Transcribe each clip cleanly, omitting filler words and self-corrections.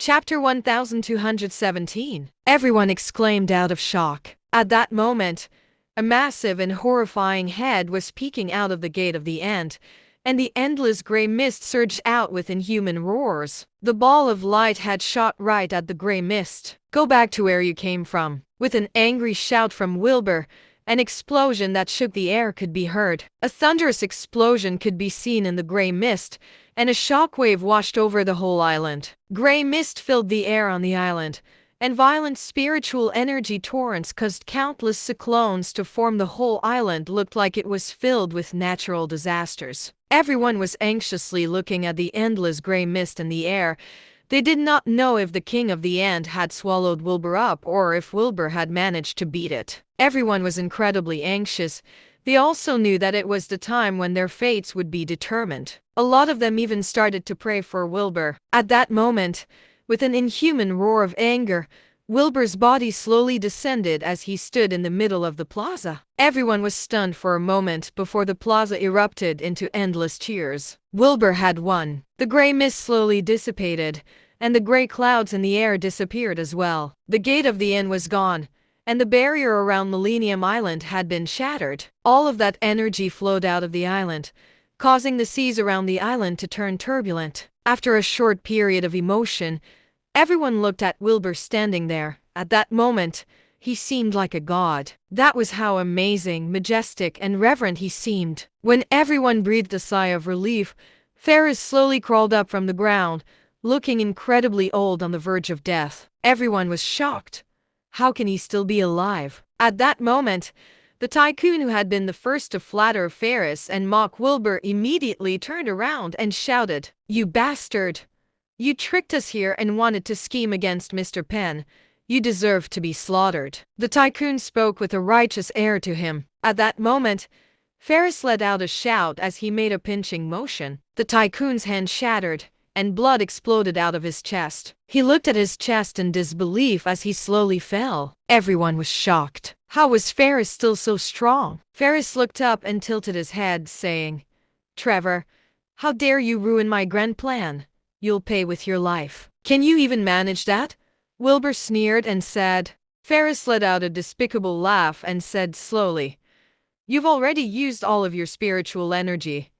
Chapter 1217. Everyone exclaimed out of shock. At that moment, a massive and horrifying head was peeking out of the gate of the end, and the endless grey mist surged out with inhuman roars. The ball of light had shot right at the grey mist. "Go back to where you came from." With an angry shout from Wilbur, an explosion that shook the air could be heard. A thunderous explosion could be seen in the grey mist, and a shockwave washed over the whole island. Grey mist filled the air on the island, and violent spiritual energy torrents caused countless cyclones to form. The whole island looked like it was filled with natural disasters. Everyone was anxiously looking at the endless grey mist in the air. They did not know if the King of the End had swallowed Wilbur up or if Wilbur had managed to beat it. Everyone was incredibly anxious. They also knew that it was the time when their fates would be determined. A lot of them even started to pray for Wilbur. At that moment, with an inhuman roar of anger, Wilbur's body slowly descended as he stood in the middle of the plaza. Everyone was stunned for a moment before the plaza erupted into endless cheers. Wilbur had won. The grey mist slowly dissipated, and the grey clouds in the air disappeared as well. The gate of the inn was gone, and the barrier around Millennium Island had been shattered. All of that energy flowed out of the island, causing the seas around the island to turn turbulent. After a short period of emotion, everyone looked at Wilbur standing there. At that moment, he seemed like a god. That was how amazing, majestic, and reverent he seemed. When everyone breathed a sigh of relief, Ferris slowly crawled up from the ground, looking incredibly old on the verge of death. Everyone was shocked. How can he still be alive? At that moment, the tycoon who had been the first to flatter Ferris and mock Wilbur immediately turned around and shouted, "You bastard! You tricked us here and wanted to scheme against Mr. Penn. You deserve to be slaughtered." The tycoon spoke with a righteous air to him. At that moment, Ferris let out a shout as he made a pinching motion. The tycoon's hand shattered, and blood exploded out of his chest. He looked at his chest in disbelief as he slowly fell. Everyone was shocked. How was Ferris still so strong? Ferris looked up and tilted his head, saying, "Trevor, how dare you ruin my grand plan? You'll pay with your life." "Can you even manage that?" Wilbur sneered and said. Ferris let out a despicable laugh and said slowly, "You've already used all of your spiritual energy.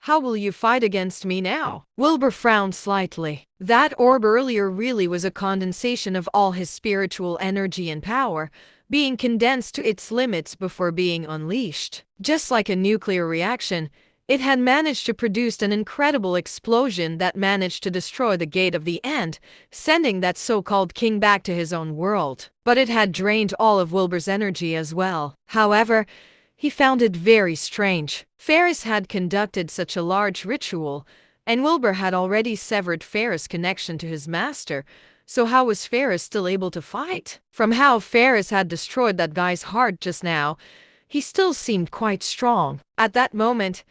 How will you fight against me now?" Wilbur frowned slightly. That orb earlier really was a condensation of all his spiritual energy and power, being condensed to its limits before being unleashed. Just like a nuclear reaction, it had managed to produce an incredible explosion that managed to destroy the Gate of the End, sending that so-called king back to his own world. But it had drained all of Wilbur's energy as well. However, he found it very strange. Ferris had conducted such a large ritual, and Wilbur had already severed Ferris' connection to his master, so how was Ferris still able to fight? From how Ferris had destroyed that guy's heart just now, he still seemed quite strong. At that moment,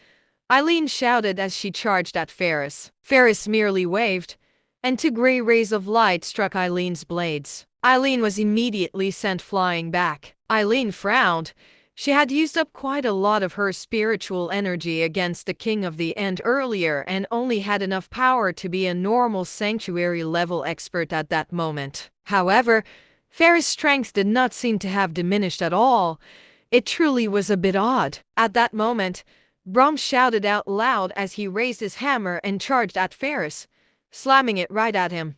Eileen shouted as she charged at Ferris. Ferris merely waved, and two grey rays of light struck Eileen's blades. Eileen was immediately sent flying back. Eileen frowned. She had used up quite a lot of her spiritual energy against the King of the End earlier and only had enough power to be a normal sanctuary-level expert at that moment. However, Ferris' strength did not seem to have diminished at all. It truly was a bit odd. At that moment, Brom shouted out loud as he raised his hammer and charged at Ferris, slamming it right at him.